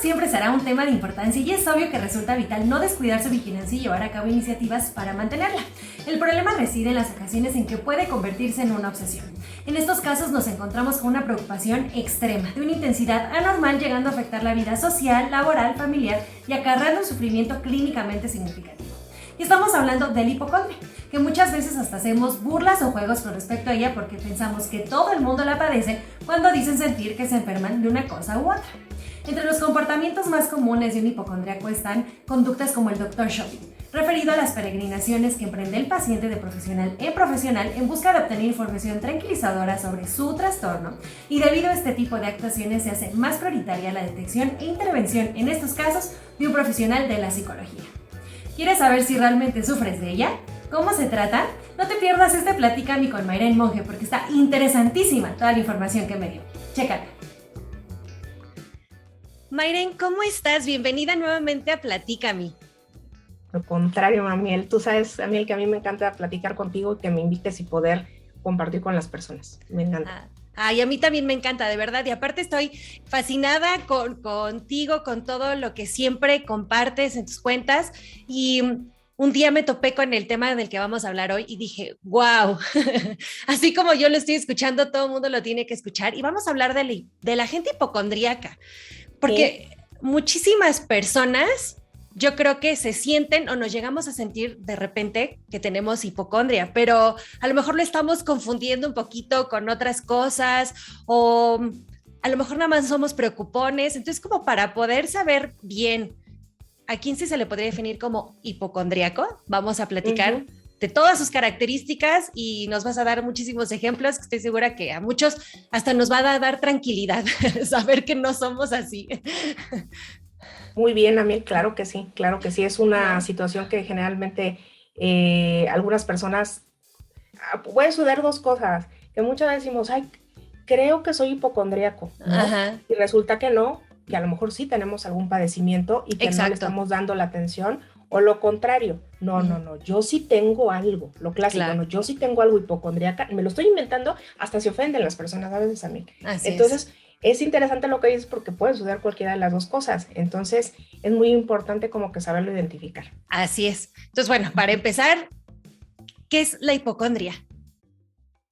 siempre será un tema de importancia y es obvio que resulta vital no descuidar su vigilancia y llevar a cabo iniciativas para mantenerla. El problema reside en las ocasiones en que puede convertirse en una obsesión. En estos casos nos encontramos con una preocupación extrema, de una intensidad anormal llegando a afectar la vida social, laboral, familiar y acarreando un sufrimiento clínicamente significativo. Y estamos hablando del hipocondria, que muchas veces hasta hacemos burlas o juegos con respecto a ella porque pensamos que todo el mundo la padece cuando dicen sentir que se enferman de una cosa u otra. Entre los comportamientos más comunes de un hipocondríaco están conductas como el doctor shopping, referido a las peregrinaciones que emprende el paciente de profesional en busca de obtener información tranquilizadora sobre su trastorno, y debido a este tipo de actuaciones se hace más prioritaria la detección e intervención en estos casos de un profesional de la psicología. ¿Quieres saber si realmente sufres de ella? ¿Cómo se trata? No te pierdas este Platícame con Mayren Monge porque está interesantísima toda la información que me dio. Chécala. Mayren, ¿cómo estás? Bienvenida nuevamente a Platícame. Lo contrario, Amiel. Tú sabes, Amiel, que a mí me encanta platicar contigo y que me invites y poder compartir con las personas. Me encanta. Ay, a mí también me encanta, de verdad. Y aparte estoy fascinada contigo, con todo lo que siempre compartes en tus cuentas. Y un día me topé con el tema del que vamos a hablar hoy y dije, wow, así como yo lo estoy escuchando, todo el mundo lo tiene que escuchar. Y vamos a hablar de la gente hipocondríaca, porque muchísimas personas, yo creo que se sienten o nos llegamos a sentir de repente que tenemos hipocondria, pero a lo mejor lo estamos confundiendo un poquito con otras cosas o a lo mejor nada más somos preocupones. Entonces, como para poder saber bien a quién sí se le podría definir como hipocondríaco, vamos a platicar de todas sus características y nos vas a dar muchísimos ejemplos que estoy segura que a muchos hasta nos va a dar tranquilidad saber que no somos así. Muy bien, Amiel, claro que sí, claro que sí. Es una situación que generalmente algunas personas pueden suceder dos cosas, que muchas veces decimos, ay, creo que soy hipocondríaco, ¿no? Ajá. Y resulta que no, que a lo mejor sí tenemos algún padecimiento y que Exacto. no le estamos dando la atención, o lo contrario, no, yo sí tengo algo, lo clásico, Claro. no, yo sí tengo algo hipocondríaca, me lo estoy inventando, hasta se ofenden las personas a veces a mí. Así Entonces, es interesante lo que dices porque puede suceder cualquiera de las dos cosas, entonces es muy importante como que saberlo identificar. Así es. Entonces, bueno, para empezar, ¿qué es la hipocondria?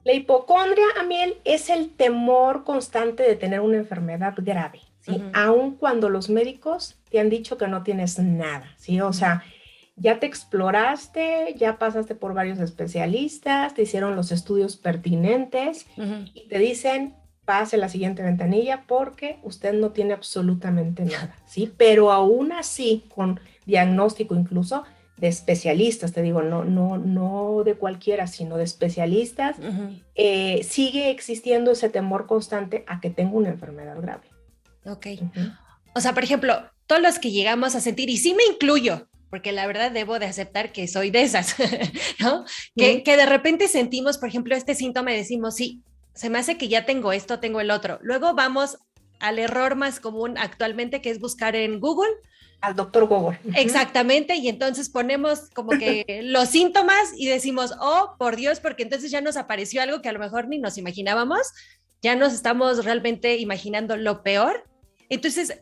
La hipocondria, Amiel, es el temor constante de tener una enfermedad grave, ¿sí? Aun cuando los médicos te han dicho que no tienes nada, ¿sí? O sea, ya te exploraste, ya pasaste por varios especialistas, te hicieron los estudios pertinentes y te dicen, pase la siguiente ventanilla porque usted no tiene absolutamente nada, ¿sí? Pero aún así, con diagnóstico incluso, de especialistas, te digo, no de cualquiera, sino de especialistas, sigue existiendo ese temor constante a que tenga una enfermedad grave. Ok. O sea, por ejemplo, todos los que llegamos a sentir, y sí me incluyo, porque la verdad debo de aceptar que soy de esas, ¿no? Que de repente sentimos, por ejemplo, este síntoma y decimos, sí, se me hace que ya tengo esto, tengo el otro. Luego vamos al error más común actualmente, que es buscar en Google. Al doctor Google. Exactamente, y entonces ponemos como que los síntomas y decimos, oh, por Dios, porque entonces ya nos apareció algo que a lo mejor ni nos imaginábamos, ya nos estamos realmente imaginando lo peor. Entonces,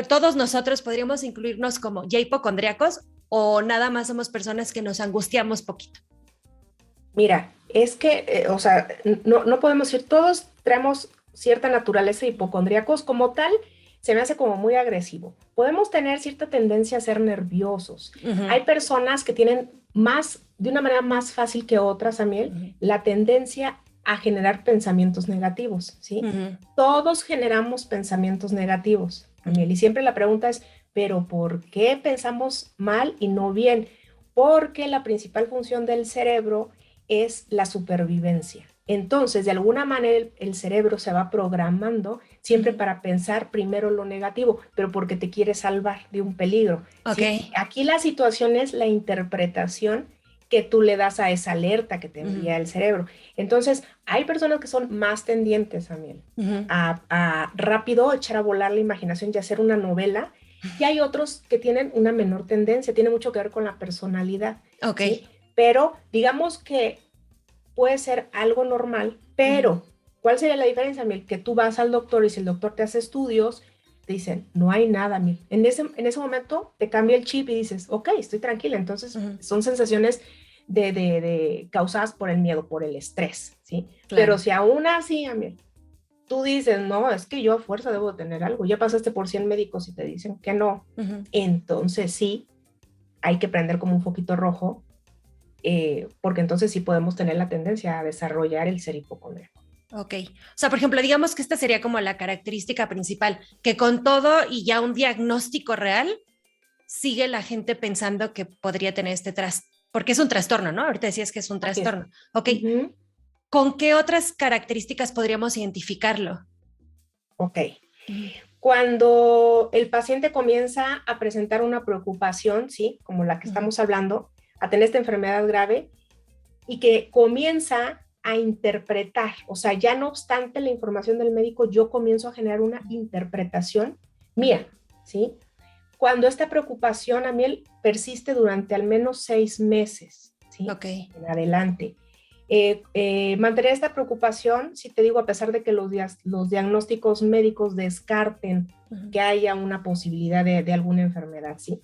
todos nosotros podríamos incluirnos como ya hipocondríacos o nada más somos personas que nos angustiamos poquito. Mira, es que, o sea, no podemos decir, todos tenemos cierta naturaleza de hipocondríacos como tal. Se me hace como muy agresivo. Podemos tener cierta tendencia a ser nerviosos. Hay personas que tienen de una manera más fácil que otras, Amiel, la tendencia a generar pensamientos negativos, ¿sí? Todos generamos pensamientos negativos, Amiel, y siempre la pregunta es, ¿pero por qué pensamos mal y no bien? Porque la principal función del cerebro es la supervivencia. Entonces, de alguna manera, el cerebro se va programando siempre para pensar primero lo negativo, pero porque te quiere salvar de un peligro. Okay. ¿Sí? Aquí la situación es la interpretación que tú le das a esa alerta que te envía el cerebro. Entonces, hay personas que son más tendientes, Amiel, a rápido echar a volar la imaginación y hacer una novela, y hay otros que tienen una menor tendencia, tiene mucho que ver con la personalidad. Okay. ¿Sí? Pero digamos que puede ser algo normal, pero ¿cuál sería la diferencia, Amiel? Que tú vas al doctor y si el doctor te hace estudios, te dicen, no hay nada, Mil. En ese momento te cambia el chip y dices, ok, estoy tranquila. Entonces son sensaciones causadas por el miedo, por el estrés, ¿sí? Claro. Pero si aún así, Amir, tú dices, no, es que yo a fuerza debo tener algo, ya pasaste por 100 médicos y te dicen que no, entonces sí, hay que prender como un foquito rojo, porque entonces sí podemos tener la tendencia a desarrollar el ser hipocondríaco. Ok. O sea, por ejemplo, digamos que esta sería como la característica principal, que con todo y ya un diagnóstico real, sigue la gente pensando que podría tener este porque es un trastorno, ¿no? Ahorita decías que es un trastorno. Ok. ¿Con qué otras características podríamos identificarlo? Ok. Cuando el paciente comienza a presentar una preocupación, ¿sí? Como la que estamos hablando, a tener esta enfermedad grave y que comienza a interpretar, o sea, ya no obstante la información del médico, yo comienzo a generar una interpretación mía, ¿sí? Cuando esta preocupación a mí persiste durante al menos 6 meses, ¿sí? En adelante. Mantener esta preocupación, si te digo, a pesar de que los diagnósticos médicos descarten que haya una posibilidad de alguna enfermedad, ¿sí?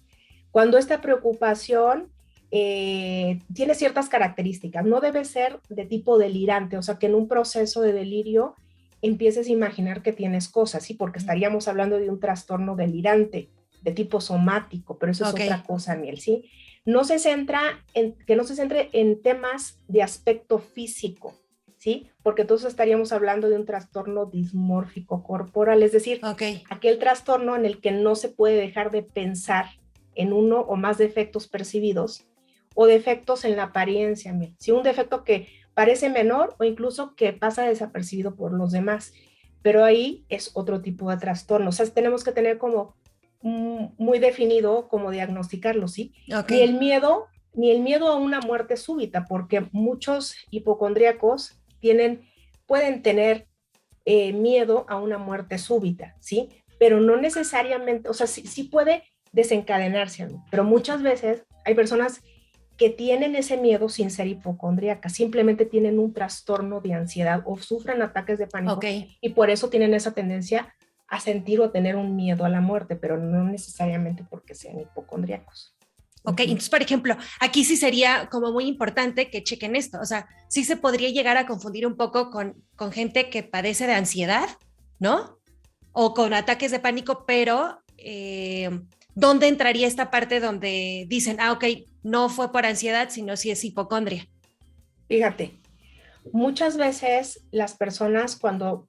Cuando esta preocupación tiene ciertas características, no debe ser de tipo delirante, o sea, que en un proceso de delirio empieces a imaginar que tienes cosas, ¿sí? Porque estaríamos hablando de un trastorno delirante, de tipo somático, pero eso es otra cosa, Miel, ¿sí? Que no se centre en temas de aspecto físico, ¿sí? Porque entonces estaríamos hablando de un trastorno dismórfico corporal, es decir, aquel trastorno en el que no se puede dejar de pensar en uno o más defectos percibidos o defectos en la apariencia, ¿sí? Un defecto que parece menor o incluso que pasa desapercibido por los demás, pero ahí es otro tipo de trastorno, o sea, tenemos que tener como muy definido cómo diagnosticarlo, ¿sí? Ni el miedo a una muerte súbita, porque muchos hipocondríacos pueden tener miedo a una muerte súbita, ¿sí? Pero no necesariamente, o sea, sí puede desencadenarse, ¿no? Pero muchas veces hay personas que tienen ese miedo sin ser hipocondríacas, simplemente tienen un trastorno de ansiedad o sufren ataques de pánico y por eso tienen esa tendencia a sentir o tener un miedo a la muerte, pero no necesariamente porque sean hipocondríacos. Ok, entonces, por ejemplo, aquí sí sería como muy importante que chequen esto, o sea, sí se podría llegar a confundir un poco con gente que padece de ansiedad, ¿no? O con ataques de pánico, pero ¿dónde entraría esta parte donde dicen, ok, no fue por ansiedad, sino si es hipocondria? Fíjate, muchas veces las personas cuando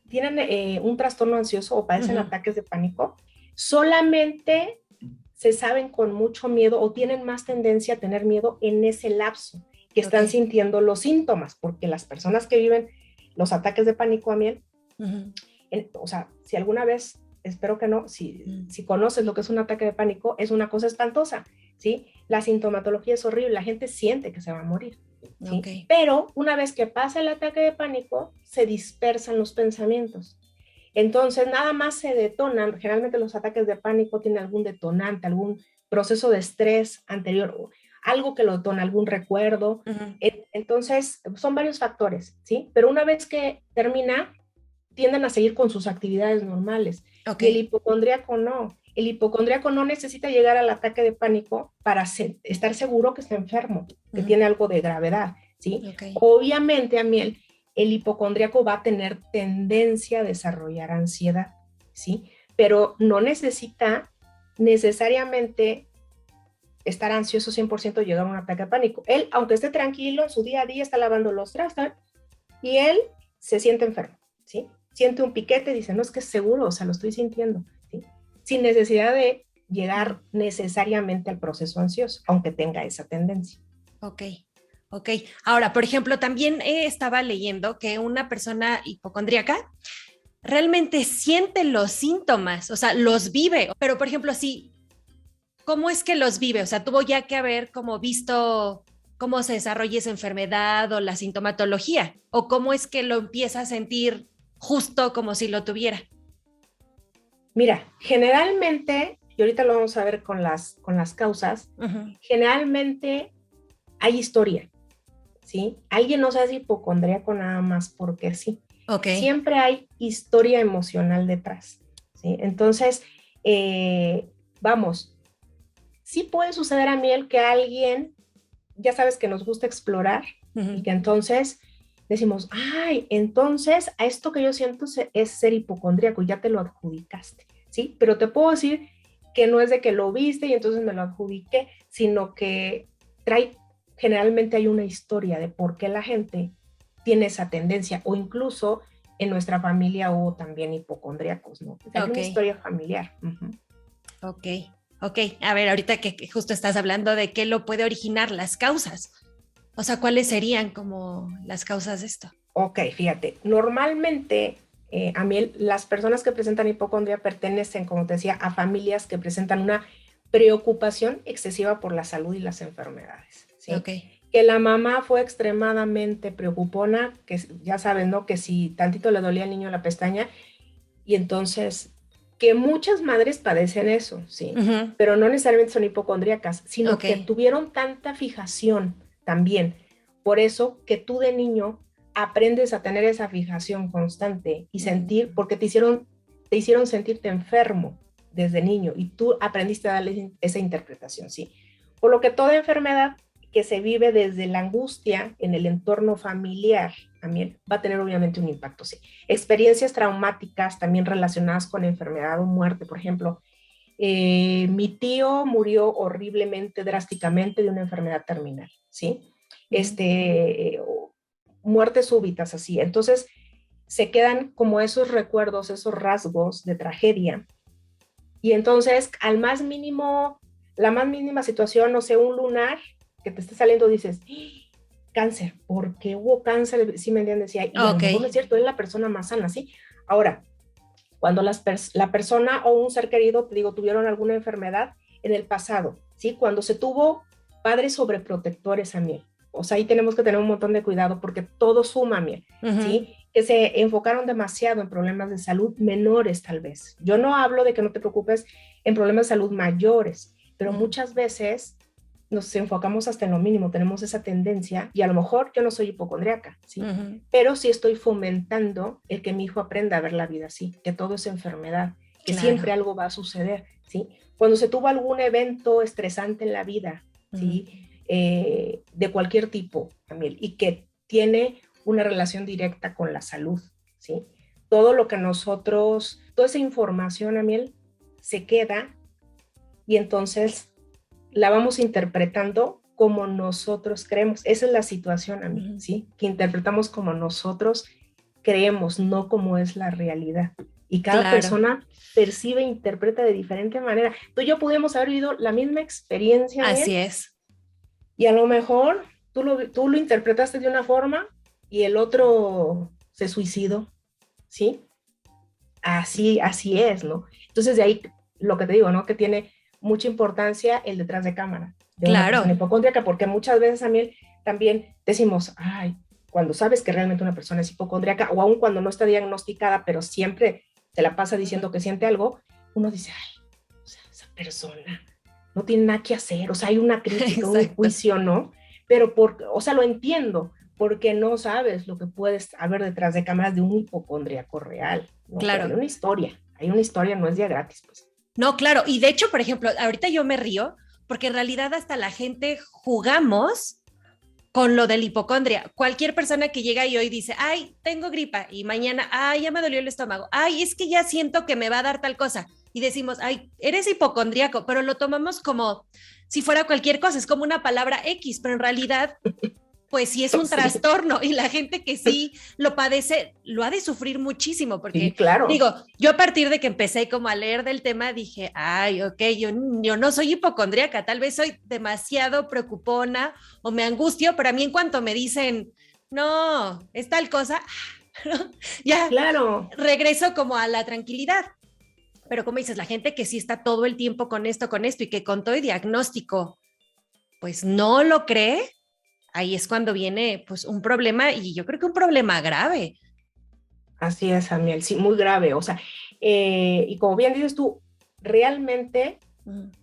tienen un trastorno ansioso o padecen ataques de pánico, solamente se saben con mucho miedo o tienen más tendencia a tener miedo en ese lapso que están sintiendo los síntomas, porque las personas que viven los ataques de pánico, Amiel, o sea, si alguna vez, espero que no, si conoces lo que es un ataque de pánico, es una cosa espantosa, ¿sí? La sintomatología es horrible, la gente siente que se va a morir, ¿sí? Pero una vez que pasa el ataque de pánico, se dispersan los pensamientos. Entonces, nada más se detonan, generalmente los ataques de pánico tienen algún detonante, algún proceso de estrés anterior, algo que lo detona, algún recuerdo. Entonces, son varios factores, ¿sí? Pero una vez que termina, tienden a seguir con sus actividades normales. Y el hipocondríaco no. El hipocondríaco no necesita llegar al ataque de pánico para estar seguro que está enfermo, que tiene algo de gravedad, ¿sí? Obviamente, a mí el hipocondríaco va a tener tendencia a desarrollar ansiedad, ¿sí? Pero no necesita necesariamente estar ansioso 100% llegar a un ataque de pánico. Él, aunque esté tranquilo, en su día a día está lavando los trastos y él se siente enfermo, ¿sí? Siente un piquete y dice, no, es que es seguro, o sea, lo estoy sintiendo, ¿sí? Sin necesidad de llegar necesariamente al proceso ansioso, aunque tenga esa tendencia. Ok. Ahora, por ejemplo, también estaba leyendo que una persona hipocondríaca realmente siente los síntomas, o sea, los vive, pero por ejemplo, sí, ¿cómo es que los vive? O sea, tuvo ya que haber como visto cómo se desarrolla esa enfermedad o la sintomatología, o cómo es que lo empieza a sentir justo como si lo tuviera. Mira, generalmente, y ahorita lo vamos a ver con las causas, generalmente hay historia, ¿sí? Alguien no se hace hipocondríaco nada más porque sí. Siempre hay historia emocional detrás, ¿sí? Entonces, vamos, sí puede suceder a mí el que alguien, ya sabes que nos gusta explorar y que entonces decimos, ay, entonces a esto que yo siento es ser hipocondríaco, ya te lo adjudicaste, ¿sí? Pero te puedo decir que no es de que lo viste y entonces me lo adjudiqué, sino que generalmente hay una historia de por qué la gente tiene esa tendencia, o incluso en nuestra familia hubo también hipocondríacos, ¿no? Hay una historia familiar. Ok, ok. A ver, ahorita que justo estás hablando de qué lo puede originar, las causas. O sea, ¿cuáles serían como las causas de esto? Ok, fíjate, normalmente a mí las personas que presentan hipocondria pertenecen, como te decía, a familias que presentan una preocupación excesiva por la salud y las enfermedades, ¿sí? Okay. Que la mamá fue extremadamente preocupona, que ya saben, ¿no? Que si tantito le dolía al niño la pestaña, y entonces, que muchas madres padecen eso, ¿sí? Pero no necesariamente son hipocondríacas, sino que tuvieron tanta fijación también. Por eso que tú de niño aprendes a tener esa fijación constante y sentir, porque te hicieron sentirte enfermo desde niño y tú aprendiste a darle esa interpretación, ¿sí? Por lo que toda enfermedad que se vive desde la angustia en el entorno familiar también va a tener obviamente un impacto, sí. Experiencias traumáticas también relacionadas con enfermedad o muerte, por ejemplo, mi tío murió horriblemente, drásticamente de una enfermedad terminal, ¿sí? Muertes súbitas, así. Entonces, se quedan como esos recuerdos, esos rasgos de tragedia. Y entonces, la más mínima situación, no sé, un lunar que te esté saliendo, dices, cáncer, ¿por qué hubo cáncer? Sí, me entiendes, y a lo mejor no es cierto, es la persona más sana, ¿sí? Ahora, cuando la persona o un ser querido, te digo, tuvieron alguna enfermedad en el pasado, ¿sí? Cuando se tuvo padres sobreprotectores a mí, o sea, ahí tenemos que tener un montón de cuidado porque todo suma, miel, ¿sí? Que se enfocaron demasiado en problemas de salud menores, tal vez. Yo no hablo de que no te preocupes en problemas de salud mayores, pero muchas veces nos enfocamos hasta en lo mínimo, tenemos esa tendencia, y a lo mejor yo no soy hipocondríaca, ¿sí? Pero sí estoy fomentando el que mi hijo aprenda a ver la vida así, que todo es enfermedad, que siempre algo va a suceder, ¿sí? Cuando se tuvo algún evento estresante en la vida, ¿sí? De cualquier tipo, Amiel, y que tiene una relación directa con la salud, ¿sí? Todo lo que nosotros, toda esa información, Amiel, se queda y entonces la vamos interpretando como nosotros creemos. Esa es la situación, Amiel, ¿sí? Que interpretamos como nosotros creemos, no como es la realidad. Y cada persona percibe e interpreta de diferente manera. Tú y yo pudimos haber vivido la misma experiencia. Así es. Y a lo mejor tú lo interpretaste de una forma y el otro se suicidó, ¿sí? Así es, ¿no? Entonces de ahí lo que te digo, ¿no? Que tiene mucha importancia el detrás de cámara de una persona hipocondríaca, porque muchas veces también decimos, ay, cuando sabes que realmente una persona es hipocondríaca, o aun cuando no está diagnosticada, pero siempre se la pasa diciendo que siente algo, uno dice, ay, o sea, esa persona no tiene nada que hacer, o sea, hay una crítica, un juicio, ¿no? Pero, o sea, lo entiendo, porque no sabes lo que puedes haber detrás de cámaras de un hipocondríaco real, ¿no? Pero hay una historia, no es día gratis, pues. No, claro, y de hecho, por ejemplo, ahorita yo me río, porque en realidad hasta la gente jugamos con lo del hipocondria. Cualquier persona que llega y hoy dice, ay, tengo gripa, y mañana, ay, ya me dolió el estómago, ay, es que ya siento que me va a dar tal cosa, y decimos, ay, eres hipocondríaco, pero lo tomamos como si fuera cualquier cosa, es como una palabra X, pero en realidad, pues sí es un trastorno, y la gente que sí lo padece, lo ha de sufrir muchísimo, porque sí, claro. Digo, yo a partir de que empecé como a leer del tema, dije, ay, ok, yo no soy hipocondríaca, tal vez soy demasiado preocupona o me angustio, pero a mí en cuanto me dicen, no, es tal cosa, ya regreso como a la tranquilidad. Pero como dices, la gente que sí está todo el tiempo con esto y que con todo el diagnóstico, pues no lo cree, ahí es cuando viene pues un problema, y yo creo que un problema grave. Así es, Amiel, sí, muy grave, o sea, y como bien dices tú, realmente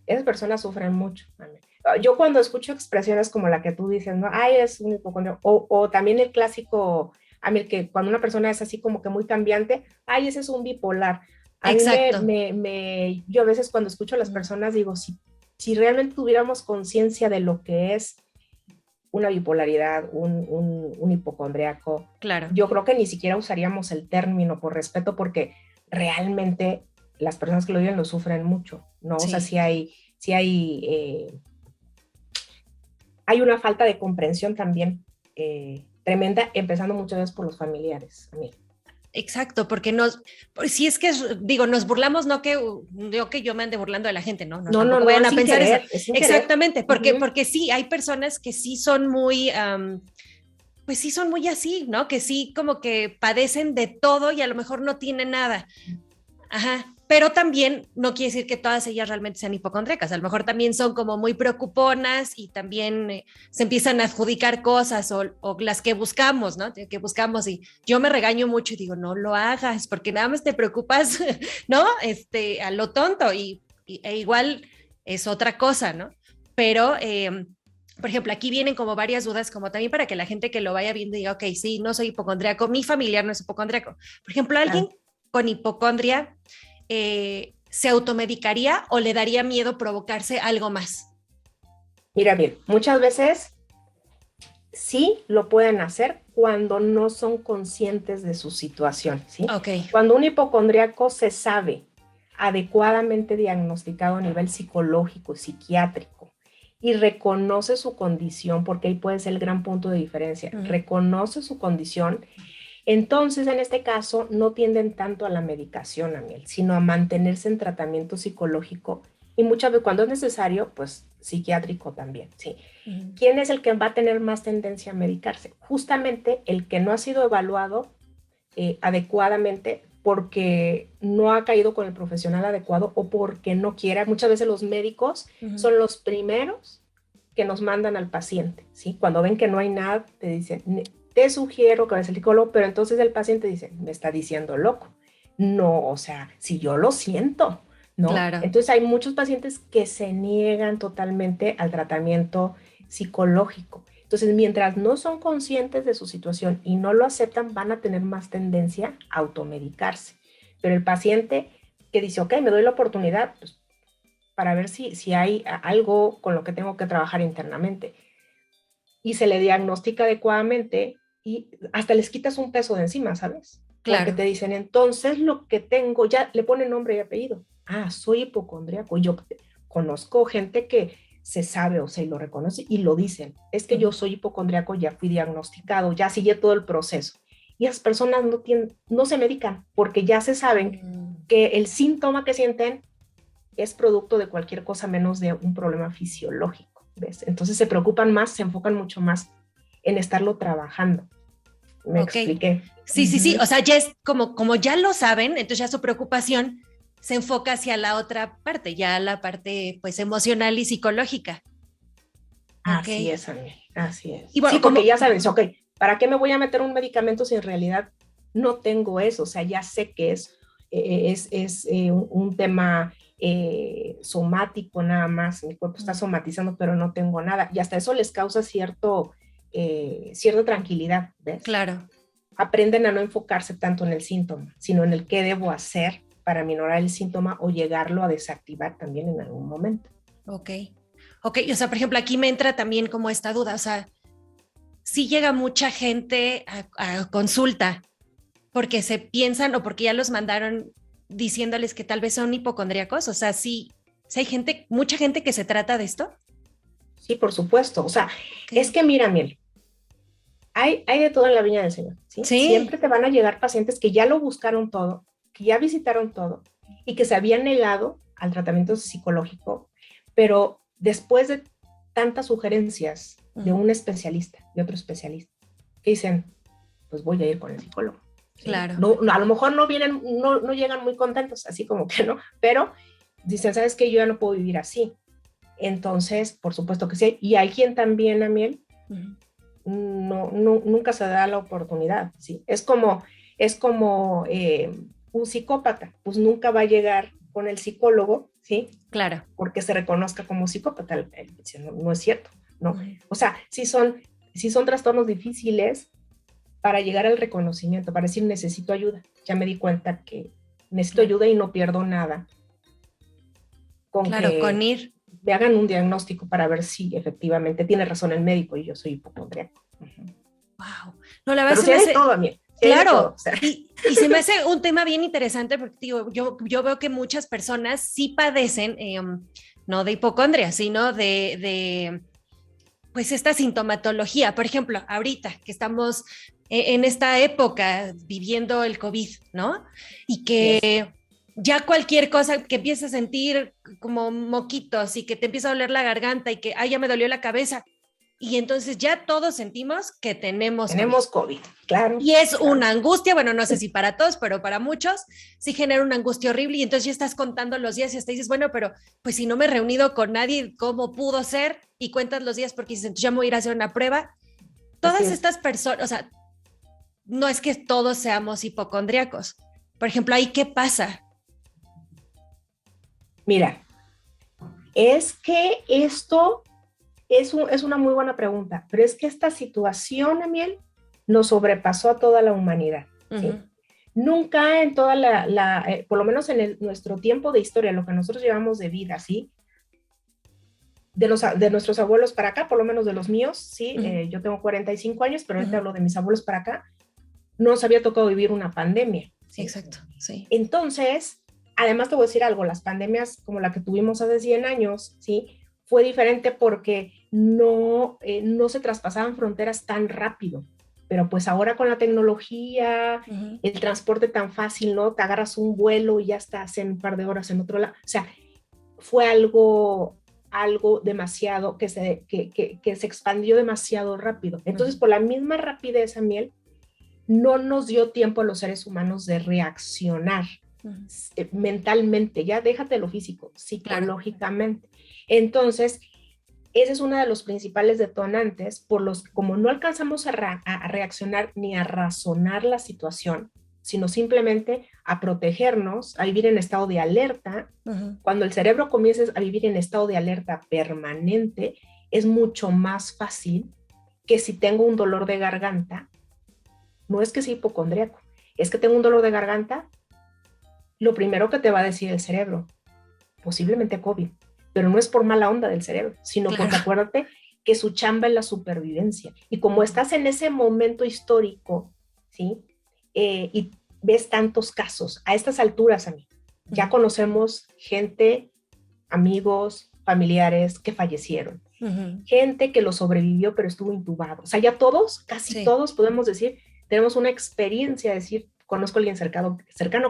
esas personas sufren mucho, Amiel. Yo cuando escucho expresiones como la que tú dices, ¿no? Ay, es un hipocondríaco, o también el clásico, Amiel, que cuando una persona es así como que muy cambiante, ay, ese es un bipolar. A Exacto. yo a veces cuando escucho a las personas digo, si realmente tuviéramos conciencia de lo que es una bipolaridad, un hipocondriaco, Claro. yo creo que ni siquiera usaríamos el término por respeto, porque realmente las personas que lo viven lo sufren mucho, ¿no? O sea, Sí. hay una falta de comprensión también tremenda, empezando muchas veces por los familiares. A mí. Exacto, porque si es que, digo, nos burlamos, no que yo me ande burlando de la gente, no, No, tampoco vayan es a sin pensar eso. querer, es sin querer. Exactamente, porque sí, hay personas que sí son muy, pues sí son muy así, ¿no? Que sí como que padecen de todo y a lo mejor no tienen nada. Ajá. Pero también no quiere decir que todas ellas realmente sean hipocondríacas. A lo mejor también son como muy preocuponas y también se empiezan a adjudicar cosas o las que buscamos, ¿no? Que buscamos y yo me regaño mucho y digo, no lo hagas porque nada más te preocupas, ¿no? A lo tonto e igual es otra cosa, ¿no? Pero, por ejemplo, aquí vienen como varias dudas, como también para que la gente que lo vaya viendo diga, ok, sí, no soy hipocondríaco, mi familiar no es hipocondríaco. Por ejemplo, alguien con hipocondria se automedicaría o le daría miedo provocarse algo más. Mira bien, muchas veces sí lo pueden hacer cuando no son conscientes de su situación, ¿sí? Okay. Cuando un hipocondriaco se sabe adecuadamente diagnosticado a nivel psicológico, psiquiátrico, y reconoce su condición, porque ahí puede ser el gran punto de diferencia, reconoce su condición, entonces en este caso no tienden tanto a la medicación, Amiel, sino a mantenerse en tratamiento psicológico y muchas veces cuando es necesario, pues psiquiátrico también, ¿sí? ¿Quién es el que va a tener más tendencia a medicarse? Justamente el que no ha sido evaluado adecuadamente porque no ha caído con el profesional adecuado o porque no quiera. Muchas veces los médicos son los primeros que nos mandan al paciente, ¿sí? Cuando ven que no hay nada, te dicen, te sugiero que vayas al psicólogo, pero entonces el paciente dice, me está diciendo loco. No, o sea, si yo lo siento, ¿no? Claro. Entonces hay muchos pacientes que se niegan totalmente al tratamiento psicológico. Entonces, mientras no son conscientes de su situación y no lo aceptan, van a tener más tendencia a automedicarse. Pero el paciente que dice, ok, me doy la oportunidad, pues, para ver si hay algo con lo que tengo que trabajar internamente. Y se le diagnostica adecuadamente y hasta les quitas un peso de encima, ¿sabes? Claro. Porque te dicen, entonces lo que tengo, ya le ponen nombre y apellido. Ah, soy hipocondríaco. Yo conozco gente que se sabe o se lo reconoce y lo dicen. Es que yo soy hipocondríaco, ya fui diagnosticado, ya sigue todo el proceso. Y esas personas no se medican porque ya se saben que el síntoma que sienten es producto de cualquier cosa menos de un problema fisiológico, ¿ves? Entonces se preocupan más, se enfocan mucho más en estarlo trabajando. ¿Me expliqué? Sí. O sea, ya es como ya lo saben, entonces ya su preocupación se enfoca hacia la otra parte, ya la parte pues emocional y psicológica. Así es, Ani, así es. Y bueno, sí, porque ya sabes, ok, ¿para qué me voy a meter un medicamento si en realidad no tengo eso? O sea, ya sé que es un tema somático nada más, mi cuerpo está somatizando, pero no tengo nada. Y hasta eso les causa cierta tranquilidad, ¿ves? Claro. Aprenden a no enfocarse tanto en el síntoma, sino en el qué debo hacer para minorar el síntoma o llegarlo a desactivar también en algún momento. Ok, o sea, por ejemplo, aquí me entra también como esta duda, o sea, si llega mucha gente a consulta porque se piensan o porque ya los mandaron diciéndoles que tal vez son hipocondríacos, o sea, sí hay mucha gente que se trata de esto. Sí, por supuesto, o sea, es que mira, Miel, hay de todo en la viña del Señor, ¿sí? Siempre te van a llegar pacientes que ya lo buscaron todo, que ya visitaron todo y que se habían negado al tratamiento psicológico, pero después de tantas sugerencias de un especialista, de otro especialista, que dicen, pues voy a ir con el psicólogo. ¿Sí? Claro. No, a lo mejor no llegan muy contentos, así como que no, pero dicen, ¿sabes qué? Yo ya no puedo vivir así. Entonces, por supuesto que sí. Y hay quien también, Amiel, nunca se da la oportunidad, ¿sí? Es como un psicópata, pues nunca va a llegar con el psicólogo, ¿sí? Claro. Porque se reconozca como psicópata, no es cierto, ¿no? O sea, sí son trastornos difíciles para llegar al reconocimiento, para decir necesito ayuda. Ya me di cuenta que necesito ayuda y no pierdo nada. Con Claro, que con ir. me hagan un diagnóstico para ver si efectivamente tiene razón el médico y yo soy hipocondríaco. Wow. No, la verdad Pero se si me hay de hace... todo, amigo. Si hay de todo, Claro, o sea. y se me hace un tema bien interesante porque digo, yo veo que muchas personas sí padecen, no de hipocondria, sino pues esta sintomatología. Por ejemplo, ahorita que estamos en esta época viviendo el COVID, ¿no? Y que Yes. ya cualquier cosa que empieces a sentir como moquitos y que te empieza a doler la garganta y que, ay, ya me dolió la cabeza. Y entonces ya todos sentimos que tenemos COVID. Tenemos COVID, claro. Y es claro. una angustia, bueno, no sé si para todos, pero para muchos sí genera una angustia horrible y entonces ya estás contando los días y hasta dices, bueno, pero pues si no me he reunido con nadie, ¿cómo pudo ser? Y cuentas los días porque dices, entonces ya me voy a ir a hacer una prueba. Todas estas personas, o sea, no es que todos seamos hipocondríacos. Por ejemplo, ahí, ¿qué pasa? Mira, es que esto es una muy buena pregunta, pero es que esta situación, Amiel, nos sobrepasó a toda la humanidad. ¿Sí? Nunca en toda por lo menos en nuestro tiempo de historia, lo que nosotros llevamos de vida, ¿sí? De nuestros abuelos para acá, por lo menos de los míos, ¿sí? Yo tengo 45 años, pero ahorita hablo de mis abuelos para acá, no nos había tocado vivir una pandemia. ¿Sí? Exacto, sí. Entonces, además te voy a decir algo, las pandemias como la que tuvimos hace 100 años, ¿sí? Fue diferente porque no se traspasaban fronteras tan rápido. Pero pues ahora con la tecnología, el transporte tan fácil, ¿no? Te agarras un vuelo y ya estás en un par de horas en otro lado. O sea, fue algo demasiado, que se expandió demasiado rápido. Entonces, por la misma rapidez, Amiel, no nos dio tiempo a los seres humanos de reaccionar mentalmente, ya déjate lo físico, psicológicamente. Claro. Entonces, ese es uno de los principales detonantes por los que, como no alcanzamos a reaccionar ni a razonar la situación, sino simplemente a protegernos, a vivir en estado de alerta. Cuando el cerebro comienza a vivir en estado de alerta permanente, es mucho más fácil que si tengo un dolor de garganta, no es que sea hipocondríaco, es que tengo un dolor de garganta, lo primero que te va a decir el cerebro, posiblemente COVID, pero no es por mala onda del cerebro, sino porque acuérdate que su chamba es la supervivencia. Y como estás en ese momento histórico, ¿sí? Y ves tantos casos, a estas alturas, a mí, ya conocemos gente, amigos, familiares que fallecieron, gente que lo sobrevivió pero estuvo intubado. O sea, ya todos, casi todos podemos decir, tenemos una experiencia de decir, conozco a alguien cercano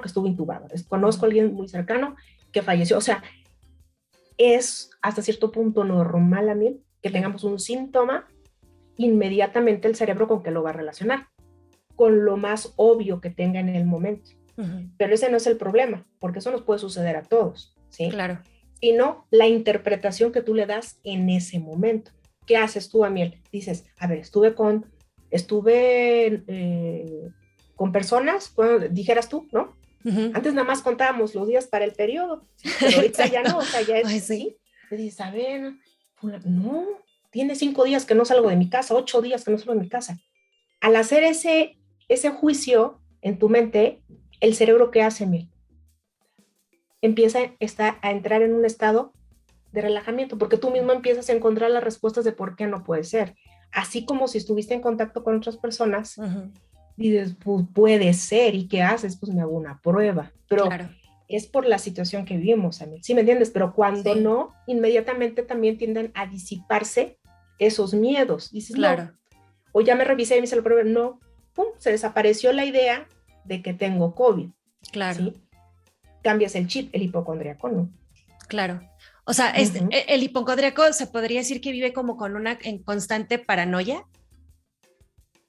que estuvo intubado, conozco a alguien muy cercano que falleció. O sea, es hasta cierto punto normal, Amiel, que tengamos un síntoma, inmediatamente el cerebro con que lo va a relacionar, con lo más obvio que tenga en el momento. Pero ese no es el problema, porque eso nos puede suceder a todos, ¿sí? Claro. Sino la interpretación que tú le das en ese momento. ¿Qué haces tú, Amiel? Dices, a ver, estuve con personas, bueno, dijeras tú, ¿no? Antes nada más contábamos los días para el periodo, ¿sí? Pero ahorita ya no, o sea, ya es, ay, sí. Te dices, a ver, no, tiene 5 días que no salgo de mi casa, 8 días que no salgo de mi casa. Al hacer ese juicio en tu mente, el cerebro, ¿qué hace, Mil? Empieza a entrar en un estado de relajamiento, porque tú mismo empiezas a encontrar las respuestas de por qué no puede ser. Así como si estuviste en contacto con otras personas, dices, pues puede ser, ¿y qué haces? Pues me hago una prueba, pero es por la situación que vivimos, Amiel, ¿sí me entiendes? Pero cuando no, inmediatamente también tienden a disiparse esos miedos. Dices, no, o ya me revisé y me hice la prueba, no, pum, se desapareció la idea de que tengo COVID. Claro. ¿Sí? Cambias el chip, el hipocondríaco, ¿no? Claro. O sea, el hipocondríaco se podría decir que vive como en constante paranoia.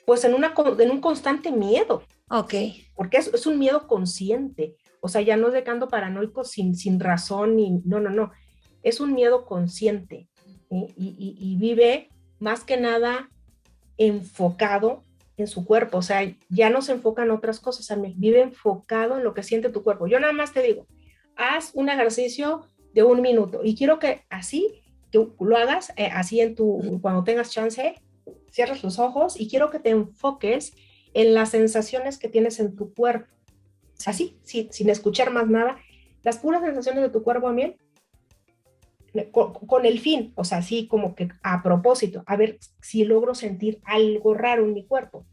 Pues en un constante miedo. Ok. Porque es un miedo consciente. O sea, ya no es de que ando paranoico sin razón, no. Es un miedo consciente. ¿Sí? Y vive más que nada enfocado en su cuerpo. O sea, ya no se enfoca en otras cosas. Vive enfocado en lo que siente tu cuerpo. Yo nada más te digo, haz un ejercicio de 1 minuto y quiero que lo hagas así cuando tengas chance, cierras los ojos y quiero que te enfoques en las sensaciones que tienes en tu cuerpo. Sí. así, sin escuchar más nada, las puras sensaciones de tu cuerpo, Amiel, con el fin, o sea, así como que a propósito, a ver si logro sentir algo raro en mi cuerpo.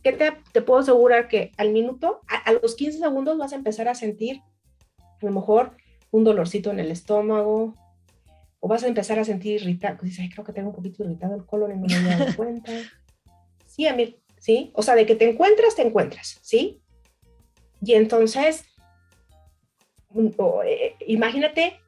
¿Qué te puedo asegurar que al minuto, a los 15 segundos vas a empezar a sentir a lo mejor un dolorcito en el estómago, o vas a empezar a sentir irritado, dices, ay, creo que tengo un poquito irritado el colon y no me había dado cuenta. Sí, Amir, ¿sí? O sea, de que te encuentras, ¿sí? Y entonces, imagínate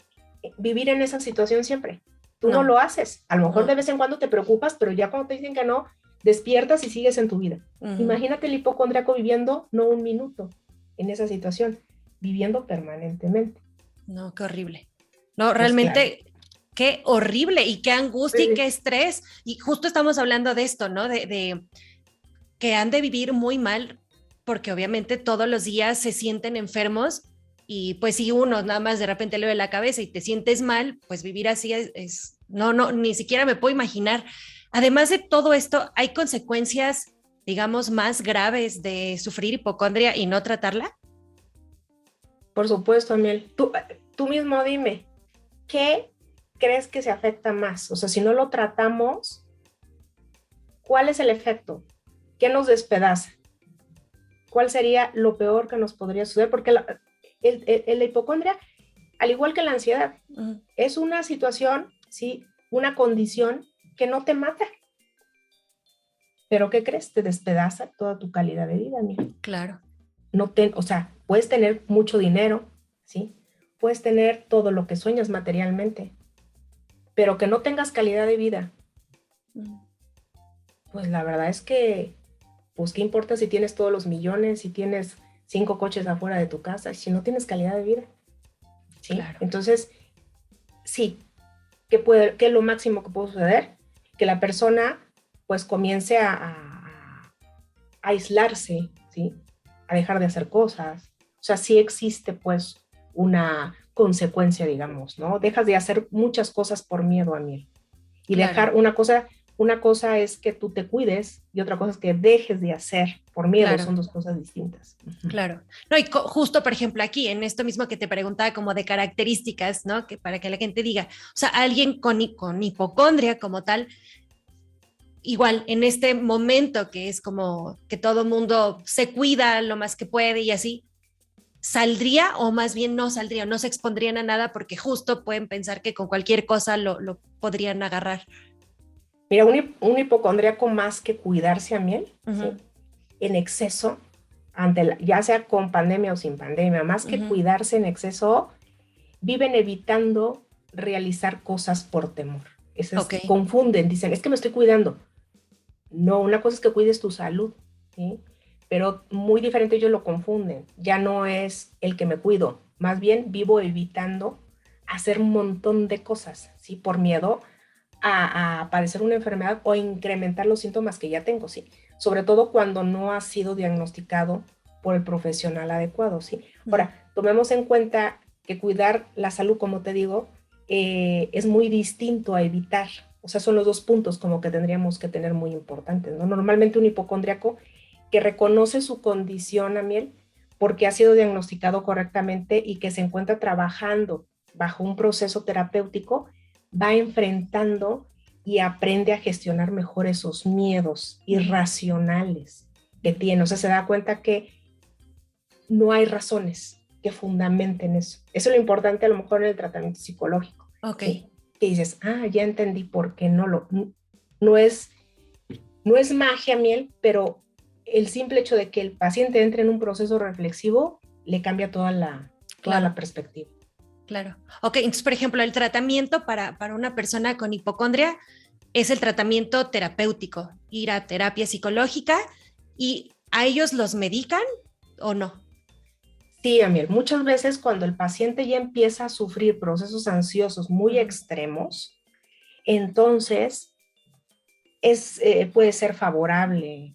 vivir en esa situación siempre. Tú no lo haces. A lo mejor de vez en cuando te preocupas, pero ya cuando te dicen que no, despiertas y sigues en tu vida. Imagínate el hipocondríaco viviendo no un minuto en esa situación, viviendo permanentemente. No, qué horrible. No, pues realmente, claro. Qué horrible y qué angustia y qué estrés. Y justo estamos hablando de esto, ¿no? De que han de vivir muy mal porque obviamente todos los días se sienten enfermos y pues si uno nada más de repente le ve la cabeza y te sientes mal, pues vivir así no, ni siquiera me puedo imaginar. Además de todo esto, ¿hay consecuencias, digamos, más graves de sufrir hipocondria y no tratarla? Por supuesto, Amiel. Tú mismo dime, ¿qué crees que se afecta más? O sea, si no lo tratamos, ¿cuál es el efecto? ¿Qué nos despedaza? ¿Cuál sería lo peor que nos podría suceder? Porque la hipocondria, al igual que la ansiedad, es una situación, ¿sí? Una condición que no te mata. ¿Pero qué crees? Te despedaza toda tu calidad de vida, Amiel. Claro. O sea, puedes tener mucho dinero, ¿sí? Puedes tener todo lo que sueñas materialmente, pero que no tengas calidad de vida. Pues la verdad es que, pues qué importa si tienes todos los millones, si tienes 5 coches afuera de tu casa, si no tienes calidad de vida. ¿Sí? Claro. Entonces, sí, ¿qué es lo máximo que puede suceder? Que la persona pues comience a aislarse, ¿sí? A dejar de hacer cosas. O sea, sí existe pues una consecuencia, digamos, ¿no? Dejas de hacer muchas cosas por miedo, Amiel. Y claro. Dejar una cosa es que tú te cuides y otra cosa es que dejes de hacer por miedo, claro. Son dos cosas distintas. Claro. No, y justo, por ejemplo, aquí, en esto mismo que te preguntaba como de características, ¿no? Que para que la gente diga, o sea, alguien con hipocondria como tal, igual en este momento que es como que todo mundo se cuida lo más que puede y así, ¿saldría o más bien no saldría, no se expondrían a nada porque justo pueden pensar que con cualquier cosa lo podrían agarrar? Mira, un hipocondríaco más que cuidarse, Amiel, ¿sí? En exceso, ya sea con pandemia o sin pandemia, más que cuidarse en exceso, viven evitando realizar cosas por temor. Confunden, dicen, es que me estoy cuidando. No, una cosa es que cuides tu salud, ¿sí? Pero muy diferente ellos lo confunden. Ya no es el que me cuido, más bien vivo evitando hacer un montón de cosas, ¿sí? Por miedo a padecer una enfermedad o incrementar los síntomas que ya tengo, ¿sí? Sobre todo cuando no ha sido diagnosticado por el profesional adecuado, ¿sí? Ahora, tomemos en cuenta que cuidar la salud, como te digo, es muy distinto a evitar. O sea, son los dos puntos como que tendríamos que tener muy importantes, ¿no? Normalmente un hipocondríaco que reconoce su condición, Amiel, porque ha sido diagnosticado correctamente y que se encuentra trabajando bajo un proceso terapéutico, va enfrentando y aprende a gestionar mejor esos miedos irracionales que tiene. O sea, se da cuenta que no hay razones que fundamenten eso. Eso es lo importante a lo mejor en el tratamiento psicológico. Ok. ¿Sí? Que dices, ya entendí por qué no es magia, Miel, pero el simple hecho de que el paciente entre en un proceso reflexivo le cambia toda la perspectiva. Claro. Ok, entonces, por ejemplo, el tratamiento para una persona con hipocondria es el tratamiento terapéutico, ir a terapia psicológica, ¿y a ellos los medican o no? Sí, Amiel, muchas veces cuando el paciente ya empieza a sufrir procesos ansiosos muy extremos, entonces puede ser favorable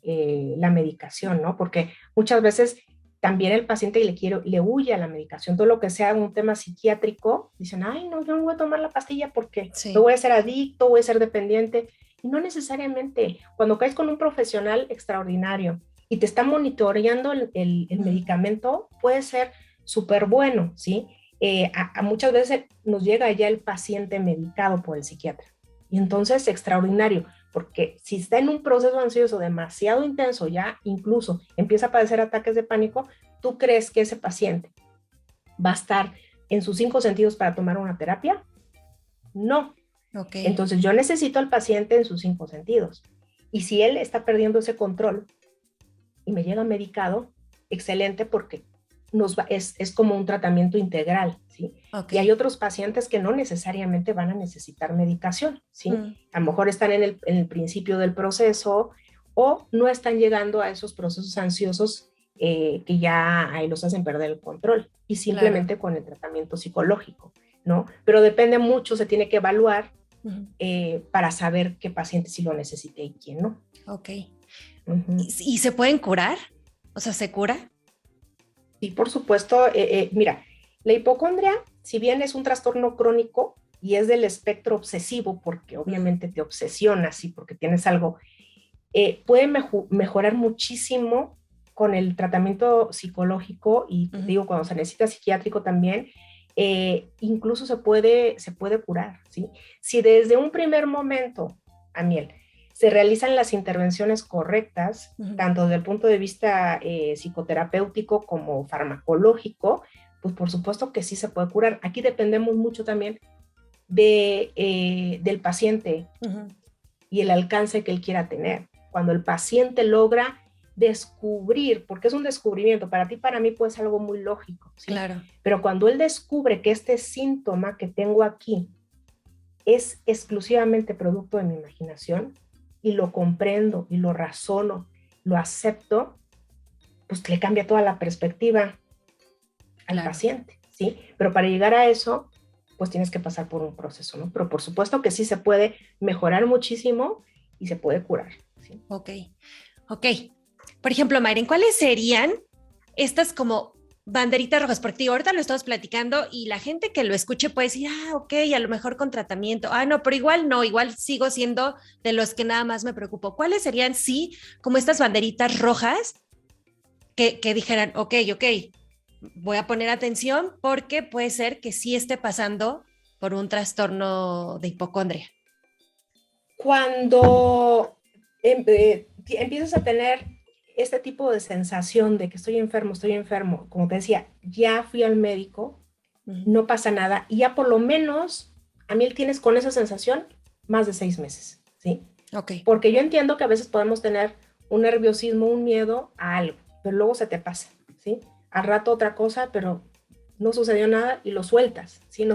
la medicación, ¿no? Porque muchas veces también el paciente le huye a la medicación, todo lo que sea un tema psiquiátrico, dicen, ay, no, yo no voy a tomar la pastilla porque me voy a ser adicto, voy a ser dependiente, y no necesariamente. Cuando caes con un profesional extraordinario y te está monitoreando el medicamento, puede ser súper bueno, ¿sí? Muchas veces nos llega ya el paciente medicado por el psiquiatra. Y entonces, extraordinario, porque si está en un proceso ansioso demasiado intenso, ya incluso empieza a padecer ataques de pánico, ¿tú crees que ese paciente va a estar en sus 5 sentidos para tomar una terapia? No. Okay. Entonces yo necesito al paciente en sus 5 sentidos. Y si él está perdiendo ese control y me llega medicado, excelente, porque es como un tratamiento integral, ¿sí? Okay. Y hay otros pacientes que no necesariamente van a necesitar medicación, ¿sí? A lo mejor están en el principio del proceso o no están llegando a esos procesos ansiosos que ya ahí los hacen perder el control, y simplemente con el tratamiento psicológico, ¿no? Pero depende mucho, se tiene que evaluar para saber qué paciente sí lo necesita y quién no. Ok. ¿Y se pueden curar? O sea, ¿se cura? Sí, por supuesto. Mira, la hipocondria, si bien es un trastorno crónico y es del espectro obsesivo, porque obviamente te obsesionas y porque tienes algo, puede mejorar muchísimo con el tratamiento psicológico y te digo, cuando se necesita psiquiátrico también, incluso se puede curar, ¿sí? Si desde un primer momento, Amiel, se realizan las intervenciones correctas, tanto desde el punto de vista psicoterapéutico como farmacológico, pues por supuesto que sí se puede curar. Aquí dependemos mucho también del paciente y el alcance que él quiera tener. Cuando el paciente logra descubrir, porque es un descubrimiento, para ti, para mí puede ser algo muy lógico, ¿sí? Claro. Pero cuando él descubre que este síntoma que tengo aquí es exclusivamente producto de mi imaginación, y lo comprendo y lo razono, lo acepto, pues le cambia toda la perspectiva al paciente, ¿sí? Pero para llegar a eso, pues tienes que pasar por un proceso, ¿no? Pero por supuesto que sí se puede mejorar muchísimo y se puede curar, ¿sí? Ok. Por ejemplo, Mayren, ¿cuáles serían estas como banderitas rojas? Porque ahorita lo estamos platicando y la gente que lo escuche puede decir, ok, a lo mejor con tratamiento. No, pero igual no, igual sigo siendo de los que nada más me preocupo. ¿Cuáles serían, sí, como estas banderitas rojas que dijeran, ok, voy a poner atención porque puede ser que sí esté pasando por un trastorno de hipocondria? Cuando empiezas a tener este tipo de sensación de que estoy enfermo, como te decía, ya fui al médico, no pasa nada, y ya por lo menos, Amiel, tienes con esa sensación más de 6 meses, ¿sí? Okay. Porque yo entiendo que a veces podemos tener un nerviosismo, un miedo a algo, pero luego se te pasa, ¿sí? Al rato otra cosa, pero no sucedió nada y lo sueltas, ¿sí?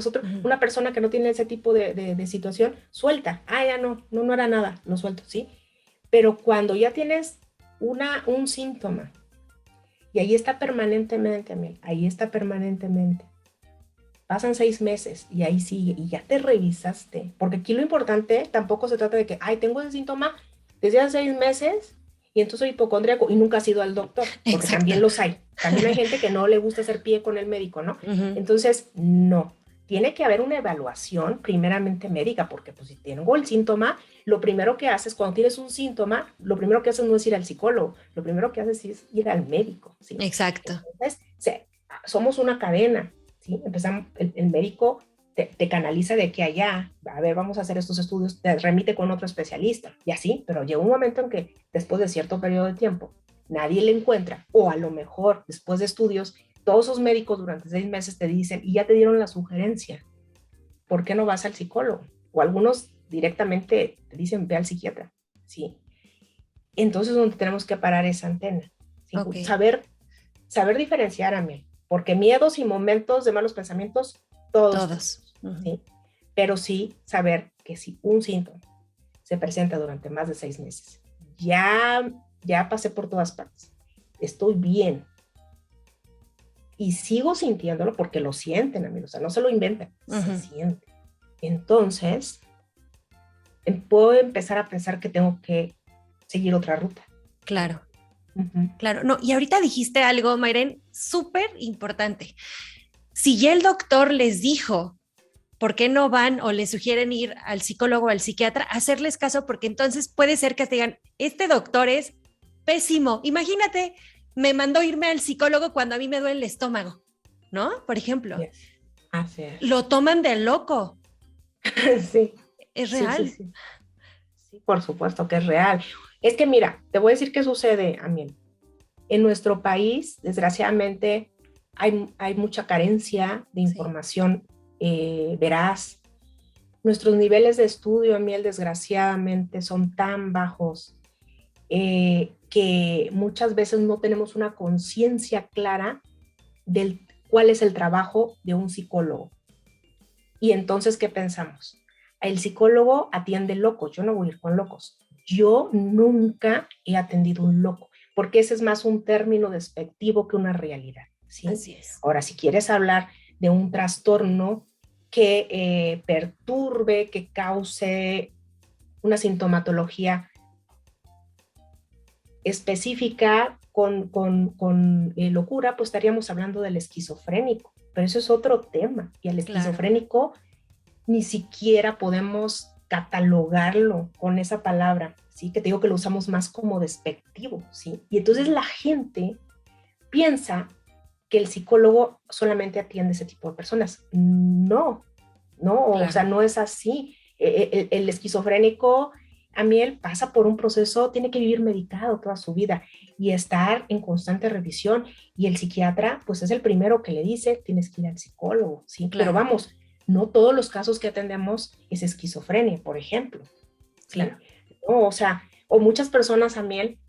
Una persona que no tiene ese tipo de situación, suelta, ya no era nada, lo suelto, ¿sí? Pero cuando ya tienes un síntoma y ahí está permanentemente, Amiel, pasan 6 meses y ahí sigue y ya te revisaste, porque aquí lo importante tampoco se trata de que, tengo ese síntoma desde hace 6 meses y entonces soy hipocondríaco y nunca has ido al doctor, porque Exacto. también los hay. También hay gente que no le gusta hacer pie con el médico, ¿no? Entonces, no. Tiene que haber una evaluación primeramente médica, porque pues si tengo el síntoma, lo primero que haces cuando tienes un síntoma, lo primero que haces no es ir al psicólogo, lo primero que haces es ir al médico, ¿sí? Exacto. Entonces, somos una cadena, ¿sí? Empezamos, el médico te canaliza de aquí a allá, a ver, vamos a hacer estos estudios, te remite con otro especialista, y así, pero llega un momento en que después de cierto periodo de tiempo, nadie le encuentra, o a lo mejor después de estudios, todos esos médicos durante 6 meses te dicen, y ya te dieron la sugerencia, ¿por qué no vas al psicólogo? O algunos directamente te dicen, ve al psiquiatra, ¿sí? Entonces, donde tenemos que parar esa antena, ¿sí? Okay. Saber diferenciar, Amiel, porque miedos y momentos de malos pensamientos, todos. ¿Sí? Pero sí saber que si un síntoma se presenta durante más de 6 meses, ya pasé por todas partes, estoy bien, y sigo sintiéndolo porque lo sienten, amigos, o sea, no se lo inventan, se siente. Entonces, puedo empezar a pensar que tengo que seguir otra ruta. Claro. Claro, no, y ahorita dijiste algo, Mayren, súper importante. Si ya el doctor les dijo, ¿por qué no van o les sugieren ir al psicólogo o al psiquiatra? Hacerles caso, porque entonces puede ser que te digan, este doctor es pésimo. Imagínate, me mandó irme al psicólogo cuando a mí me duele el estómago, ¿no? Por ejemplo. Yes. Así es. Lo toman de loco. Sí. Es Sí, real. sí, sí. Sí, por supuesto que es real. Es que mira, te voy a decir qué sucede, Amiel. En nuestro país, desgraciadamente, hay mucha carencia de información veraz. Nuestros niveles de estudio, Amiel, desgraciadamente, son tan bajos que muchas veces no tenemos una conciencia clara del cuál es el trabajo de un psicólogo. Y entonces, ¿qué pensamos? El psicólogo atiende locos, yo no voy a ir con locos. Yo nunca he atendido un loco, porque ese es más un término despectivo que una realidad, ¿sí? Así es. Ahora, si quieres hablar de un trastorno que perturbe, que cause una sintomatología específica con locura, pues estaríamos hablando del esquizofrénico, pero eso es otro tema, y el esquizofrénico ni siquiera podemos catalogarlo con esa palabra, ¿sí? Que te digo que lo usamos más como despectivo, ¿sí? Y entonces la gente piensa que el psicólogo solamente atiende ese tipo de personas. No, o sea, no es así. El esquizofrénico, Amiel, pasa por un proceso, tiene que vivir medicado toda su vida y estar en constante revisión, y el psiquiatra, pues es el primero que le dice, tienes que ir al psicólogo, ¿sí? Pero vamos, no todos los casos que atendemos es esquizofrenia, por ejemplo. ¿Sí? Claro. No, o sea, o muchas personas, Amiel,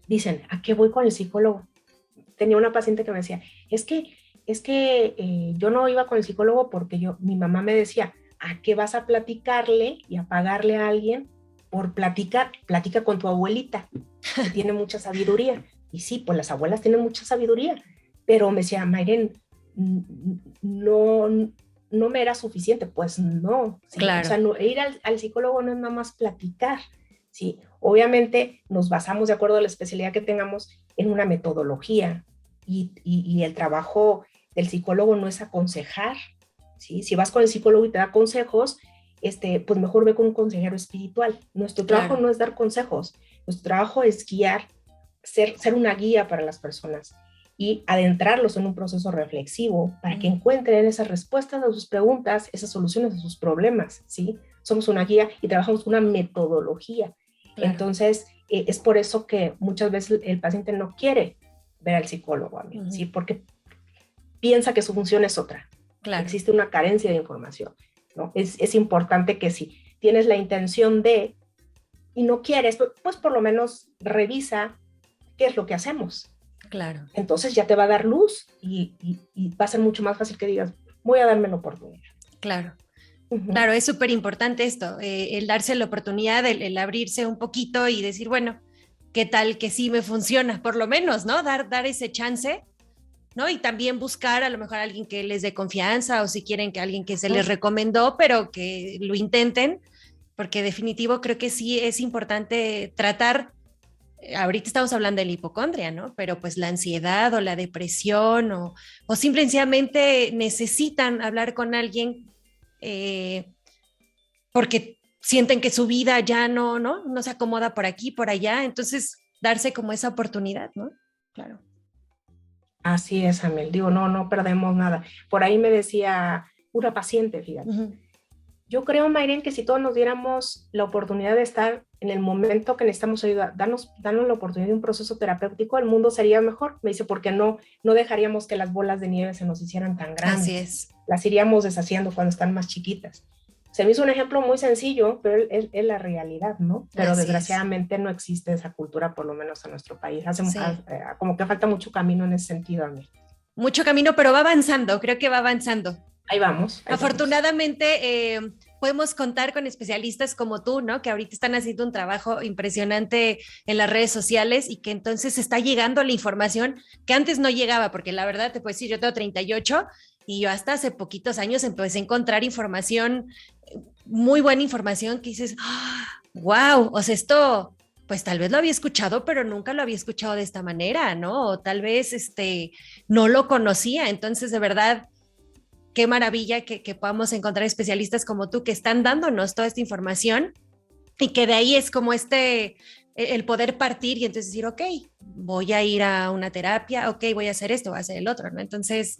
dicen, ¿a qué voy con el psicólogo? Tenía una paciente que me decía, es que yo no iba con el psicólogo porque mi mamá me decía, ¿a qué vas a platicarle y a pagarle a alguien por platicar? Platica con tu abuelita, que tiene mucha sabiduría. Y sí, pues las abuelas tienen mucha sabiduría, pero me decía, Mayren, no me era suficiente. Pues no, ¿sí? Claro. O sea, ir al psicólogo no es nada más platicar, ¿sí? Obviamente nos basamos, de acuerdo a la especialidad que tengamos, en una metodología, y el trabajo del psicólogo no es aconsejar, ¿sí? Si vas con el psicólogo y te da consejos, pues mejor ve con un consejero espiritual. Nuestro trabajo no es dar consejos, nuestro trabajo es guiar, ser una guía para las personas y adentrarlos en un proceso reflexivo para que encuentren esas respuestas a sus preguntas, esas soluciones a sus problemas, ¿sí? Somos una guía y trabajamos con una metodología. Claro. Entonces, es por eso que muchas veces el paciente no quiere ver al psicólogo, ¿sí? Porque piensa que su función es otra. Claro. Existe una carencia de información, ¿no? Es importante que si tienes la intención de y no quieres, pues por lo menos revisa qué es lo que hacemos. Claro. Entonces ya te va a dar luz y va a ser mucho más fácil que digas, voy a darme la oportunidad. Claro. Claro, es súper importante esto, el darse la oportunidad, el abrirse un poquito y decir, bueno, ¿qué tal que sí me funciona? Por lo menos, ¿no? Dar ese chance, ¿no? Y también buscar a lo mejor a alguien que les dé confianza, o si quieren que alguien que se les recomendó, pero que lo intenten, porque definitivo creo que sí es importante tratar. Ahorita estamos hablando de la hipocondria, ¿no? Pero pues la ansiedad o la depresión o simplemente necesitan hablar con alguien porque sienten que su vida ya no se acomoda por aquí, por allá, entonces darse como esa oportunidad, ¿no? Claro. Así es, Amel, digo, no perdemos nada. Por ahí me decía una paciente, fíjate, yo creo, Mayren, que si todos nos diéramos la oportunidad de estar en el momento que necesitamos ayuda, darnos la oportunidad de un proceso terapéutico, el mundo sería mejor. Me dice, porque no dejaríamos que las bolas de nieve se nos hicieran tan grandes. Así es. Las iríamos deshaciendo cuando están más chiquitas. Se me hizo un ejemplo muy sencillo, pero es la realidad, ¿no? Pero desgraciadamente no existe esa cultura, por lo menos en nuestro país. Como que falta mucho camino en ese sentido, Amel. Mucho camino, pero va avanzando, creo que va avanzando. Ahí vamos. Afortunadamente podemos contar con especialistas como tú, ¿no? Que ahorita están haciendo un trabajo impresionante en las redes sociales y que entonces está llegando la información que antes no llegaba, porque la verdad te puedo decir, yo tengo 38 y yo hasta hace poquitos años empecé a encontrar información, muy buena información que dices, wow, o sea, esto pues tal vez lo había escuchado, pero nunca lo había escuchado de esta manera, ¿no? O tal vez no lo conocía, entonces de verdad qué maravilla que podamos encontrar especialistas como tú que están dándonos toda esta información y que de ahí es como el poder partir y entonces decir, ok, voy a ir a una terapia, ok, voy a hacer esto, voy a hacer el otro, ¿no? Entonces,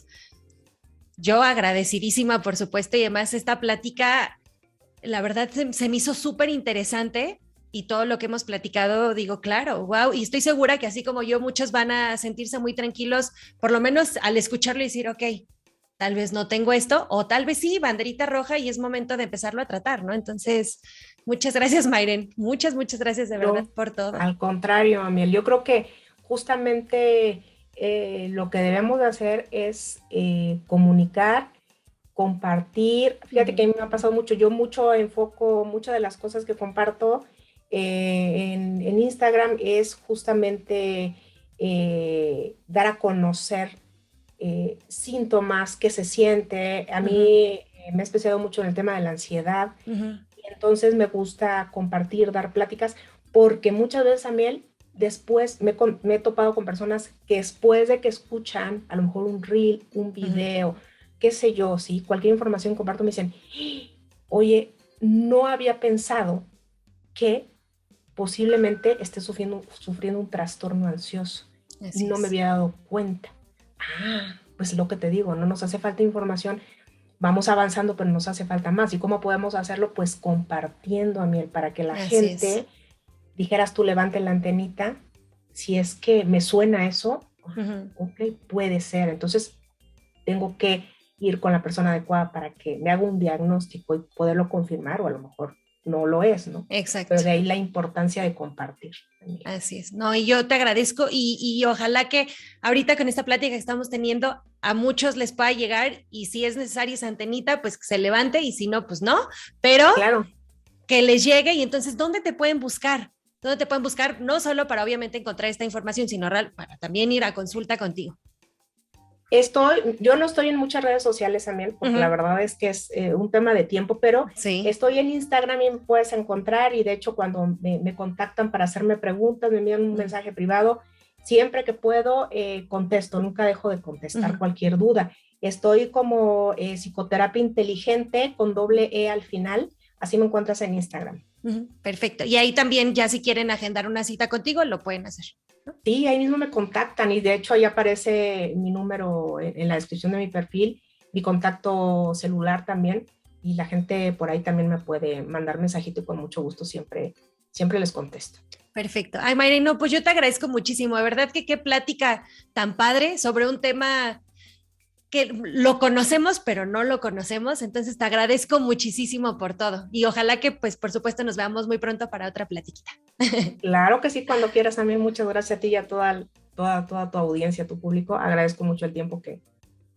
yo agradecidísima, por supuesto, y además esta plática, la verdad, se me hizo súper interesante y todo lo que hemos platicado, digo, claro, wow, y estoy segura que así como yo, muchos van a sentirse muy tranquilos, por lo menos al escucharlo y decir, ok, tal vez no tengo esto, o tal vez sí, banderita roja y es momento de empezarlo a tratar, ¿no? Entonces, muchas gracias, Mayren, muchas gracias de verdad por todo. Al contrario, Amiel, yo creo que justamente lo que debemos de hacer es comunicar, compartir. Fíjate que a mí me ha pasado mucho, yo mucho enfoco, muchas de las cosas que comparto en Instagram es justamente dar a conocer síntomas, qué se siente. A mí me he especializado mucho en el tema de la ansiedad, y entonces me gusta compartir, dar pláticas, porque muchas veces, Amiel, después me he topado con personas que después de que escuchan a lo mejor un reel, un video, qué sé yo, ¿sí? Cualquier información que comparto, me dicen, oye, no había pensado que posiblemente esté sufriendo un trastorno ansioso. Así no me había dado cuenta. Pues lo que te digo, no nos hace falta información, vamos avanzando, pero nos hace falta más. ¿Y cómo podemos hacerlo? Pues compartiendo, Amiel, para que la gente, dijeras tú, levante la antenita, si es que me suena eso, ok, puede ser. Entonces, tengo que ir con la persona adecuada para que me haga un diagnóstico y poderlo confirmar, o a lo mejor no lo es, ¿no? Exacto. Pero de ahí la importancia de compartir. Así es, no, y yo te agradezco y ojalá que ahorita con esta plática que estamos teniendo a muchos les pueda llegar, y si es necesaria esa antenita, pues que se levante, y si no, pues no, pero claro, que les llegue. Y entonces, ¿dónde te pueden buscar? ¿Dónde te pueden buscar? No solo para obviamente encontrar esta información, sino para también ir a consulta contigo. Yo no estoy en muchas redes sociales, Amiel, porque la verdad es que es un tema de tiempo, pero estoy en Instagram y me puedes encontrar, y de hecho cuando me contactan para hacerme preguntas, me envían un mensaje privado, siempre que puedo contesto, nunca dejo de contestar cualquier duda. Estoy como psicoterapia inteligente con doble E al final, así me encuentras en Instagram. Perfecto, y ahí también ya si quieren agendar una cita contigo, lo pueden hacer. Sí, ahí mismo me contactan, y de hecho ahí aparece mi número en la descripción de mi perfil, mi contacto celular también, y la gente por ahí también me puede mandar mensajito, y con mucho gusto siempre les contesto. Perfecto. Ay, Mayren, no, pues yo te agradezco muchísimo, de verdad que qué plática tan padre sobre un tema que lo conocemos, pero no lo conocemos. Entonces te agradezco muchísimo por todo, y ojalá que, pues, por supuesto, nos veamos muy pronto para otra platiquita. Claro que sí, cuando quieras. También muchas gracias a ti y a toda tu audiencia, a tu público. Agradezco mucho el tiempo que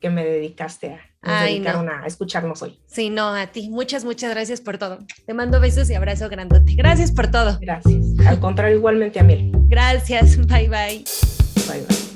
me dedicaste a escucharnos hoy. Sí, no, a ti. Muchas gracias por todo. Te mando besos y abrazo grandote. Gracias por todo. Gracias. Al contrario, igualmente, Amiel. Gracias. Bye, bye. Bye, bye.